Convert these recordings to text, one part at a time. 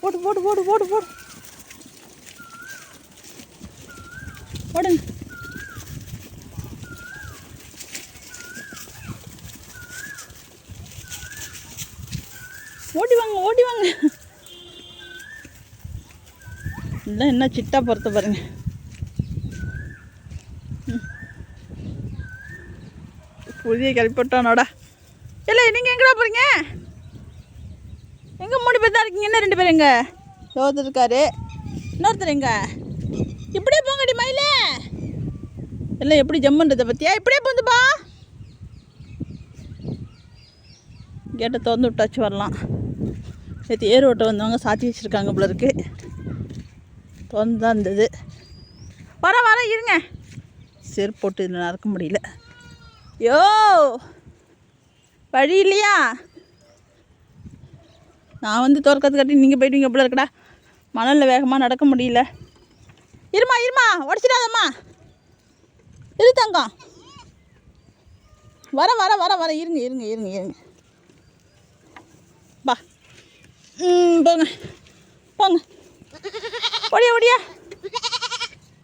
போடு போடு போடு போடு போடு போடுங்க. ஓடி வாங்க ஓடி வாங்க. இல்லை என்ன சிட்டா பொறுத்த பாருங்க. புதிய கிளப்பிட்டோனோடா. இல்லை நீங்கள் எங்கடா போகிறீங்க? எங்கே 3 பேர் தான் இருக்கீங்க? என்ன 2 பேர் எங்க? ஒருத்தர் இருக்காரு, இன்னொருத்தர் எங்க? இப்படியே போங்கடி மயில. எல்லாம் எப்படி ஜம்முன்றதை பற்றியா? இப்படியே போந்துப்பா. கேட்டை திறந்து விட்டாச்சு வரலாம். நேற்று ஏர் ஓட்ட வந்தவங்க சாத்தி வச்சுருக்காங்க போல இருக்கு. திறந்து தான் இருந்தது. வர இருங்க. செருப்பு போட்டு இதில் நடக்க முடியல. யோ வழி இல்லையா? நான் வந்து திறக்கிறது கட்டி நீங்கள் போய்ட்டுவீங்க போல இருக்கடா. மணலில் வேகமாக நடக்க முடியல. இருமா உடச்சிடாதம்மா. இரு தங்கம். வர இருங்க பா. போங்க ஓடியா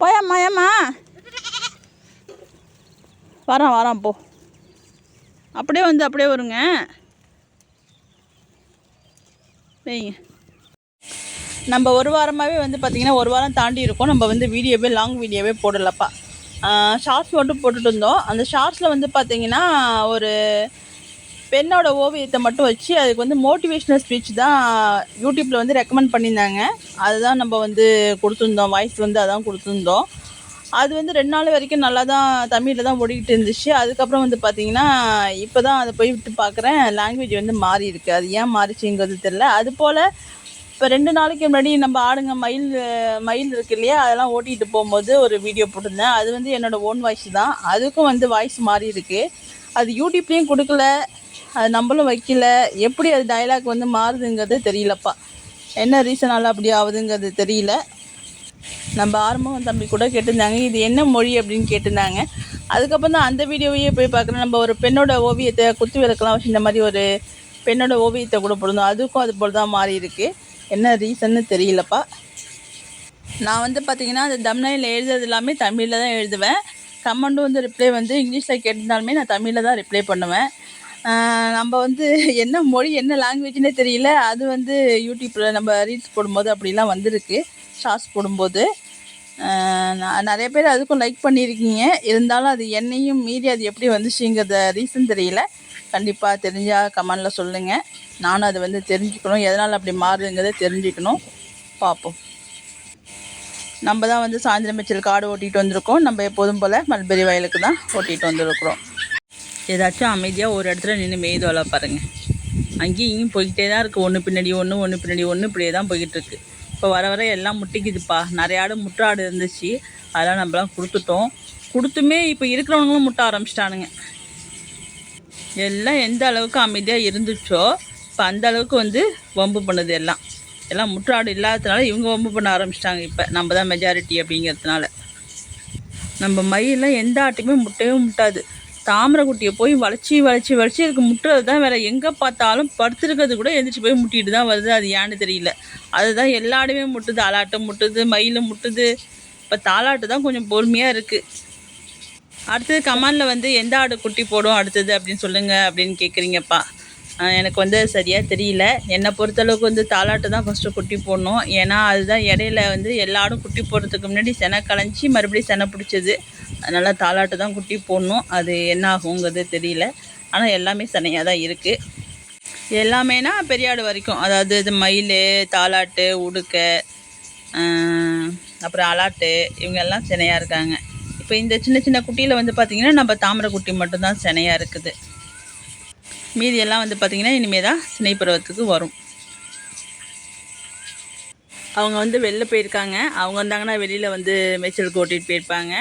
போயாம்மா வரேன் போ. அப்படியே வருங்க. வைங்க. நம்ம ஒரு வாரமாகவே வந்து பார்த்திங்கன்னா 1 வாரம் தாண்டி இருக்கோம். நம்ம வந்து லாங் வீடியோவே போடலப்பா. ஷார்ட்ஸ் மட்டும் போட்டுட்டு இருந்தோம். அந்த ஷார்ட்ஸில் வந்து பார்த்திங்கன்னா ஒரு பெண்ணோட ஓவியத்தை மட்டும் வச்சு அதுக்கு வந்து மோட்டிவேஷ்னல் ஸ்பீச் தான் யூடியூப்பில் வந்து ரெக்கமெண்ட் பண்ணியிருந்தாங்க. அதுதான் நம்ம வந்து கொடுத்துருந்தோம். வாய்ஸ் வந்து அதான் கொடுத்துருந்தோம். அது வந்து 2 நாள் வரைக்கும் நல்லா தான் தமிழில் தான் ஓடிக்கிட்டு இருந்துச்சு. அதுக்கப்புறம் வந்து பார்த்திங்கன்னா இப்போ தான் அதை போய்விட்டு பார்க்குறேன், லாங்குவேஜ் வந்து மாறி இருக்குது. அது ஏன் மாறிச்சுங்கிறது தெரில. அதுபோல் இப்போ 2 நாளைக்கு முன்னாடி நம்ம ஆடுங்க மயில் இருக்கு இல்லையா, அதெல்லாம் ஓட்டிகிட்டு போகும்போது ஒரு வீடியோ போட்டிருந்தேன். அது வந்து என்னோடய ஓன் வாய்ஸ் தான். அதுக்கும் வந்து வாய்ஸ் மாறி இருக்குது. அது யூடியூப்லேயும் கொடுக்கல, அது நம்மளும் வைக்கல. எப்படி அது டைலாக் வந்து மாறுதுங்கிறது தெரியலப்பா. என்ன ரீசனால் அப்படி ஆகுதுங்கிறது தெரியல. நம்ம ஆறுமுகம் தம்பி கூட கேட்டிருந்தாங்க, இது என்ன மொழி அப்படின்னு கேட்டிருந்தாங்க. அதுக்கப்புறம் தான் அந்த வீடியோவையே போய் பார்க்குறேன். நம்ம ஒரு பெண்ணோட ஓவியத்தை குத்து விளக்கெல்லாம் வச்சு இந்த மாதிரி ஒரு பெண்ணோட ஓவியத்தை கூட போடணும். அதுக்கும் அது போல் தான் மாறி இருக்குது. என்ன ரீசன்னு தெரியலப்பா. நான் வந்து பார்த்திங்கன்னா அந்த தம்ப்நெயில் எழுதுறது எல்லாமே தமிழில் தான் எழுதுவேன். கமெண்டும் வந்து ரிப்ளை வந்து இங்கிலீஷில் கேட்டிருந்தாலுமே நான் தமிழில் தான் ரிப்ளை பண்ணுவேன். நம்ம வந்து என்ன மொழி என்ன லாங்குவேஜ்னே தெரியல. அது வந்து யூடியூப்பில் நம்ம ரீல்ஸ் போடும்போது அப்படிலாம் வந்திருக்கு. ஷார்ட்ஸ் போடும்போது நிறைய பேர் அதுக்கும் லைக் பண்ணியிருக்கீங்க. இருந்தாலும் அது என்னையும் மீறி அது எப்படி வந்துச்சுங்கிறத ரீசன் தெரியல. கண்டிப்பாக தெரிஞ்சால் கமெண்டில் சொல்லுங்கள். நானும் அதை வந்து தெரிஞ்சுக்கணும், எதனால் அப்படி மாறுதுங்கிறத தெரிஞ்சுக்கணும். பார்ப்போம். நம்ம தான் வந்து சாயந்தரம் மேய்ச்சல் காடு ஓட்டிகிட்டு வந்திருக்கோம். நம்ம எப்போதும் போல் மல்பெரி வயலுக்கு தான் ஓட்டிகிட்டு வந்துருக்குறோம். ஏதாச்சும் அமைதியாக ஒரு இடத்துல நின்று மேய்தோலை பாருங்கள். அங்கேயும் இங்கேயும் போய்கிட்டே தான் இருக்குது. ஒன்று பின்னாடி ஒன்று இப்படியே தான் போய்கிட்டுருக்கு. இப்போ வர எல்லாம் முட்டிக்குதுப்பா. நிறைய ஆடு முட்டை ஆடு இருந்துச்சு, அதெல்லாம் நம்மளாம் கொடுத்துமே இப்போ இருக்கிறவங்களும் முட்டை ஆரம்பிச்சிட்டானுங்க. எல்லாம் எந்த அளவுக்கு அமைதியாக இருந்துச்சோ இப்போ அந்த அளவுக்கு வந்து வம்பு பண்ணுது. எல்லாம் முட்டை ஆடு இல்லாததுனால இவங்க வம்பு பண்ண ஆரம்பிச்சிட்டாங்க. இப்போ நம்ம தான் மெஜாரிட்டி அப்படிங்கிறதுனால. நம்ம மயிலாம் எந்த ஆட்டுக்குமே முட்டையும் முட்டாது. தாமரை குட்டியை போய் வளைச்சி இதுக்கு முட்டுறது தான். வேறு எங்கே பார்த்தாலும் படுத்துருக்கிறது கூட எழுந்திரிச்சி போய் முட்டிட்டு தான் வருது. அது ஏன்னு தெரியல. அதுதான் எல்லா ஆடுமே முட்டுது. அலாட்டும் முட்டுது, மயிலும் முட்டுது. இப்போ தாலாட்டு தான் கொஞ்சம் பொறுமையாக இருக்குது. அடுத்தது கமாண்டில் வந்து எந்த ஆடு குட்டி போடும் அடுத்தது அப்படின்னு சொல்லுங்கள் அப்படின்னு கேட்குறீங்கப்பா. எனக்கு வந்து சரியாக தெரியல. என்னை பொறுத்தளவுக்கு வந்து தாலாட்டு தான் ஃபஸ்ட்டு குட்டி போடணும். ஏன்னா அதுதான் இடையில வந்து எல்லா ஆடும் குட்டி போடுறதுக்கு முன்னாடி செனை களைஞ்சி மறுபடியும் செனை பிடிச்சது. அதனால் தாலாட்டு தான் குட்டி போடணும். அது என்ன ஆகுங்கிறது தெரியல. ஆனால் எல்லாமே செனையாக தான் இருக்குது. எல்லாமேனா பெரிய ஆடு வரைக்கும், அதாவது இது மயில், தாலாட்டு, உடுக்கை, அப்புறம் அலாட்டு, இவங்க எல்லாம் செனையாக இருக்காங்க. இப்போ இந்த சின்ன குட்டியில் வந்து பார்த்திங்கன்னா நம்ம தாமரை குட்டி மட்டும்தான் செனையாக இருக்குது. மீதியெல்லாம் வந்து பார்த்திங்கன்னா இனிமேல் தான் சினை பருவத்துக்கு வரும். அவங்க வந்து வெளில போயிருக்காங்க. அவங்க வந்தாங்கன்னா வெளியில் வந்து மேய்ச்சலுக்கு ஓட்டிகிட்டு போயிருப்பாங்க.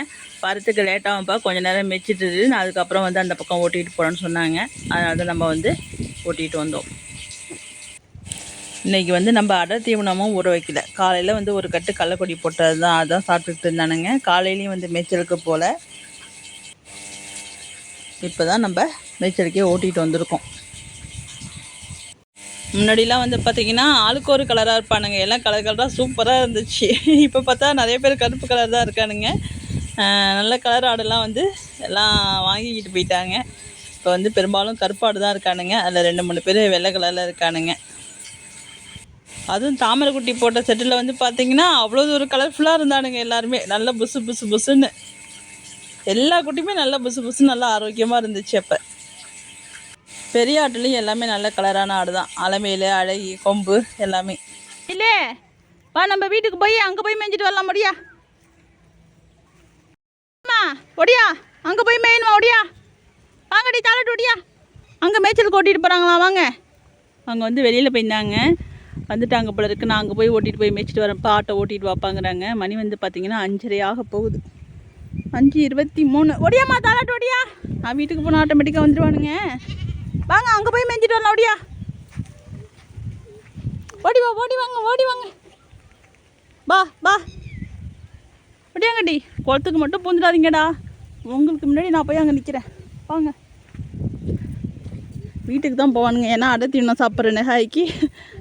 வரத்துக்கு லேட்டாகும்ப்பா, கொஞ்சம் நேரம் மேய்ச்சிட்டு நான் அதுக்கப்புறம் வந்து அந்த பக்கம் ஓட்டிகிட்டு போகிறோன்னு சொன்னாங்க. அதனால தான் நம்ம வந்து ஓட்டிகிட்டு வந்தோம். இன்றைக்கி வந்து நம்ம அடர் தீவனமும் ஊற வைக்கல. காலையில் வந்து ஒரு கட்டு கடலக்கொடி போட்டது தான், அதான் சாப்பிட்டுட்டு இருந்தானுங்க. காலையிலையும் வந்து மேய்ச்சலுக்கு போல். இப்போ தான் நம்ம மேய்ச்சலுக்கே ஓட்டிகிட்டு வந்திருக்கோம். முன்னாடிலாம் வந்து பார்த்திங்கன்னா ஆளுக்கு ஒரு கலராக இருப்பானுங்க, எல்லாம் கலர் கலராக சூப்பராக இருந்துச்சு. இப்போ பார்த்தா நிறைய பேர் கருப்பு கலர் தான் இருக்கானுங்க. நல்ல கலர் ஆடெல்லாம் வந்து எல்லாம் வாங்கிக்கிட்டு போயிட்டாங்க. இப்போ வந்து பெரும்பாலும் கருப்பு ஆடு தான் இருக்கானுங்க. அதில் 2-3 பேர் வெள்ளை கலரில் இருக்கானுங்க. அதுவும் தாமரை குட்டி போட்ட செட்டில் வந்து பார்த்திங்கன்னா அவ்வளோ ஒரு கலர்ஃபுல்லாக இருந்தானுங்க எல்லாருமே. நல்லா புசு புசு புசுன்னு எல்லா குட்டியுமே நல்லா புசு புசுன்னு நல்லா ஆரோக்கியமாக இருந்துச்சு. அப்போ பெரிய ஆட்டுலேயும் எல்லாமே நல்ல கலரான ஆடு தான். அலமேலு, அழகி, கொம்பு எல்லாமே. இல்லை வா, நம்ம வீட்டுக்கு போய் அங்கே போய் மேய்ஞ்சிட்டு வரலாம். முடியா ஒடியா, அங்கே போய் மேயணுமா? ஒடியா வாங்கடி, தாளாட்டு ஒடியா. அங்கே மேய்ச்சலுக்கு ஓட்டிகிட்டு போகிறாங்களா? வாங்க. அங்கே வந்து வெளியில் போயிருந்தாங்க, வந்துட்டாங்க போல இருக்குது. நான் அங்கே போய் ஓட்டிகிட்டு போய் மேய்ச்சிட்டு வரேன், ஆட்டை ஓட்டிகிட்டு வாப்பாங்கிறாங்க. மணி வந்து பார்த்திங்கன்னா 5:30 ஆக போகுது. 5:23. ஒடியாம்மா, தாளாட்டு ஒடியா. நான் வீட்டுக்கு போனால் ஆட்டோமேட்டிக்காக வந்துடுவானுங்க. வாங்க அங்கே போய் மேய்ஞ்சிட்டு வரலாம். ஓடியா, ஓடி வா, ஓடி வாங்க, ஓடி வாங்க. பா பா ஒடியாங்கடி. குளத்துக்கு மட்டும் பூந்துடாதீங்கடா, உங்களுக்கு முன்னாடி நான் போய் அங்கே நிற்கிறேன். வாங்க, வீட்டுக்கு தான் போவானுங்க. ஏன்னா அடை தீவனம் சாப்பிட்ற நெகாய்க்கு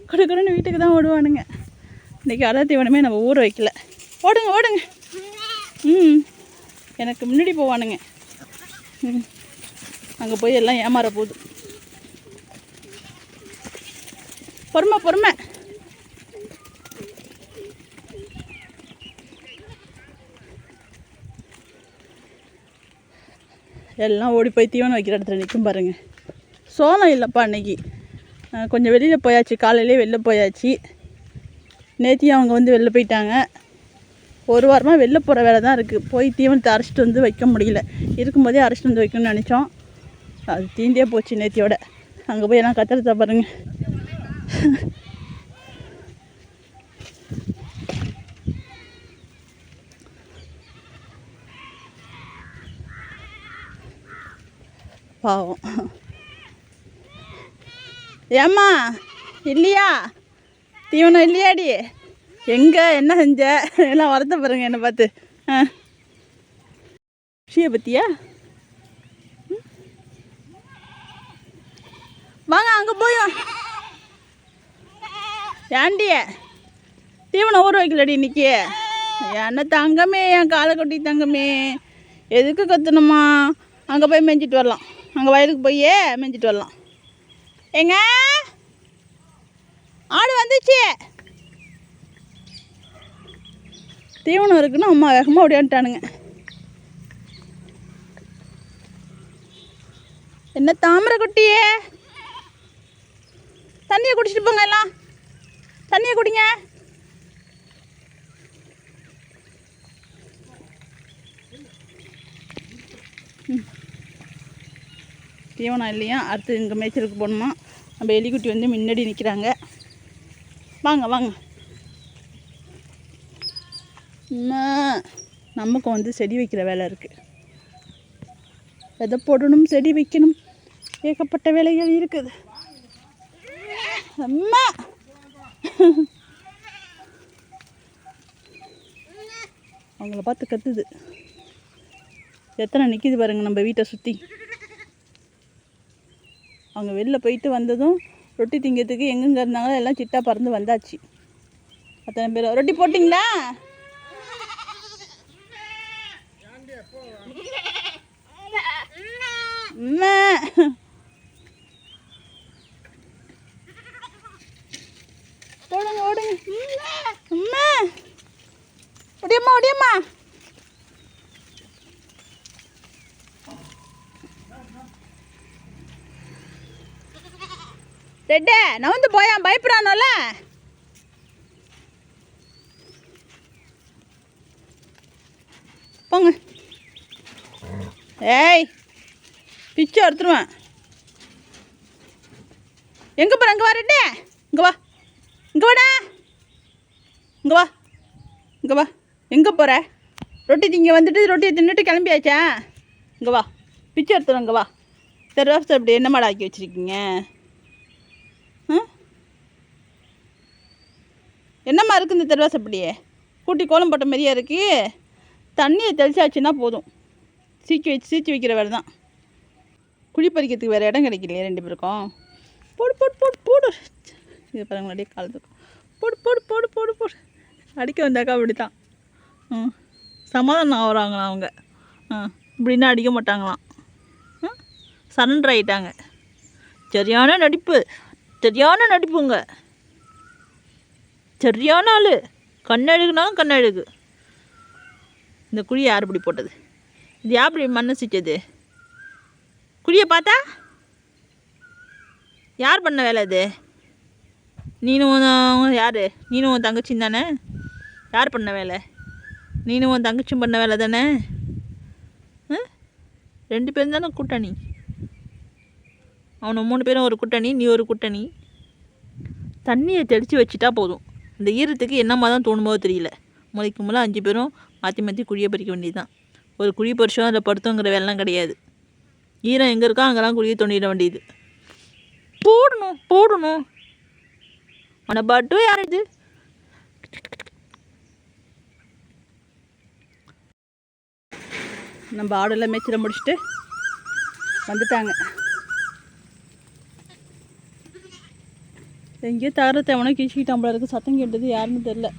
கொடுக்குறேன்னு வீட்டுக்கு தான் ஓடுவானுங்க. இன்றைக்கி அடை தீவனமே நம்ம ஊற வைக்கல. ஓடுங்க ஓடுங்க. எனக்கு முன்னாடி போவானுங்க. அங்கே போய் எல்லாம் ஏமாற போகுது. பொறுமை பொறுமை. எல்லாம் ஓடி போய் தீவனம் வைக்கிற இடத்துல நிற்கும் பாருங்கள். சோளம் இல்லைப்பா அன்னைக்கு. கொஞ்சம் வெளியில் போயாச்சு, காலையிலே வெளில போயாச்சு. நேத்தியும் அவங்க வந்து வெளில போயிட்டாங்க. ஒரு வாரமாக வெளில போகிற வேலை தான் இருக்குது. போய் தீவனத்தை அரைச்சிட்டு வந்து வைக்க முடியல. இருக்கும்போதே அரைச்சிட்டு வந்து வைக்கணும்னு நினச்சோம். அது தீந்தே போச்சு நேத்தியோட. அங்கே போய் எல்லாம் கத்துறதா பாருங்க. பாவம். ஏம்மா இல்லையா, தீவனம் இல்லையாடி? எங்கே என்ன செஞ்ச? எல்லாம் வரத்த பாருங்க என்னை பார்த்து. விஷய பற்றியா? வாங்க அங்கே போய். ஏண்டிய தீவனம் ஊற வைக்கலடி இன்னைக்கு? என்ன தங்கமே, என் காலை கொட்டி தங்கமே, எதுக்கு கற்றுணுமா? அங்கே போய் மேய்ஞ்சிட்டு வரலாம். அங்கே வயலுக்கு போய் மேய்ஞ்சிட்டு வரலாம். ஏங்க ஆடு வந்துச்சு, தீவனம் இருக்குன்னு அம்மா வேகமாக ஓடியான்ட்டானுங்க. என்ன தாமரை குட்டியே, தண்ணியை குடிச்சிட்டு போங்க, எல்லாம் தண்ணியை குடிங்க. தீவனம் இல்லையா, அடுத்து இங்கே மேய்ச்சலுக்கு போகணுமா. நம்ம எலிக்குட்டி வந்து முன்னாடி நிற்கிறாங்க. வாங்க வாங்க. நமக்கு வந்து செடி வைக்கிற வேலை இருக்குது. விதை போடணும், செடி வைக்கணும், ஏகப்பட்ட வேலைகள் இருக்குது. அம்மா அவங்கள பார்த்து கத்துது. எத்தனை நிற்கிது பாருங்க நம்ம வீட்டை சுற்றி. அவங்க வெளில போயிட்டு வந்ததும் ரொட்டி திங்கிறதுக்கு எங்கெங்கே இருந்தாங்களோ எல்லாம் சிட்டா பறந்து வந்தாச்சு. அத்தனை பேர் ரொட்டி போட்டிங்களா? ஓடுங்க ஓடுங்க. அம்மா ஒடியம்மா ஒடியம்மா. ரெட்டே நவந்து போயா, பயப்படானோல. போங்க. ஏய் பிச்சு எடுத்துருவேன். எங்கே போகிற? இங்கே வா ரெட்டே, இங்கே வா, இங்கே வாடா, இங்கே வா, இங்கே வா. எங்கே போகிற? ரொட்டி திங்க வந்துட்டு ரொட்டியை தின்னுட்டு கிளம்பியாச்சா? இங்கே வா, பிச்சு எடுத்துருவோம். இங்கே வா. தெருவாசல் அப்படி என்ன மாடை ஆக்கி வச்சுருக்கீங்க? என்னம்மா இருக்குது இந்த தெருவாசல் அப்படியே? கூட்டி கோலம் போட்ட மாதிரியா இருக்குது. தண்ணியை தெளிச்சாச்சுன்னா போதும். சீச்சி வைக்கிற வேலை தான். குழி பறிக்கிறதுக்கு வேறு இடம் கிடைக்கலையே ரெண்டு பேருக்கும். போடு போடு போடு போடு. இது பாருங்க அப்படியே காலத்து போடு போடு போடு போடு போடு அடிக்க வந்தாக்கா அப்படி தான் சமாதானம் ஆகுறாங்களாம் அவங்க இப்படின்னா அடிக்க மாட்டாங்களாம் சரண்டர் ஆகிட்டாங்க. சரியான நடிப்பு நடிப்புங்க. சரியான ஆள். கண்ணழகுனாலும் கண்ணழகு. இந்த குழி யார் இப்படி போட்டது? இது யார் இப்படி மண்ணை சிச்சது? குழியை பார்த்தா யார் பண்ண வேலை அது? நீனும் யார்? நீனும் உன் தங்கச்சியும் தானே? யார் பண்ண வேலை? நீனும் உன் தங்கச்சியும் பண்ண வேலை தானே? 2 பேரும் தானே கூட்டணி. அவனை 3 பேரும் ஒரு கூட்டணி, நீ ஒரு கூட்டணி. தண்ணியை தெளித்து வச்சுட்டா போதும். இந்த ஈரத்துக்கு என்னம்மா தான் தோணுமோ தெரியல. முளைக்கு மூலம் 5 பேரும் மாற்றி குழியை பறிக்க வேண்டியது தான். ஒரு குழி பறிச்சோம் அதில் படுத்தோங்கிற வேலைலாம் கிடையாது. ஈரம் எங்கே இருக்கோ அங்கெல்லாம் குழியை தோண்டிட வேண்டியது. போடணும் அவனை பாட்டு யார் இது? நம்ம ஆடெல்லாம் மேய்ச்சல முடிச்சுட்டு வந்துட்டாங்க. எங்கேயோ தகரத்தை எவனோ கிழிச்சிக்கிட்டான் போல இருக்குது. சத்தம் கேட்டது யாருன்னு தெரில.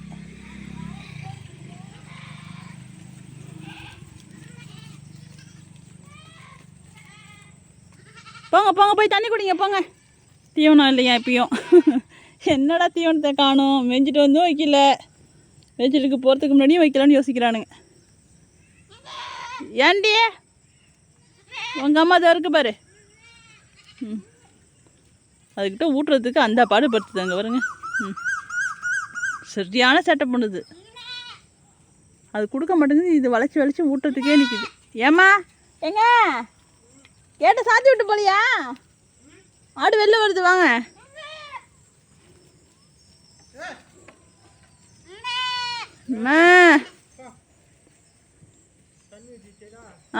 போங்க போய் தண்ணி குடிங்க போங்க. தீவனம் இல்லையா இப்பயும்? என்னடா தீவனத்தை காணும்? மேய்ஞ்சிட்டு வந்தும் வைக்கல, மேய்ச்சலுக்கு போகிறதுக்கு முன்னாடியும் வைக்கலான்னு யோசிக்கிறானுங்க. ஏண்டி உங்கள் அம்மா தான் இருக்கு பாரு. அதுக்கிட்ட ஊட்டுறதுக்கு அந்த பாடு படுத்துது. அங்கே வருங்க. சரியான செட்டப் பண்ணுது. அது கொடுக்க மாட்டேங்குது. இது வளைச்சி ஊட்டுறதுக்கே நிற்கிது. ஏம்மா எங்க கேட்ட சாத்தி விட்டு போலியா? ஆடு வெளில வருது வாங்க.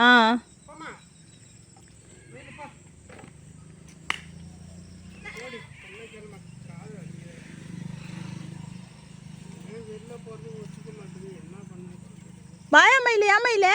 ஆ வாயா மயில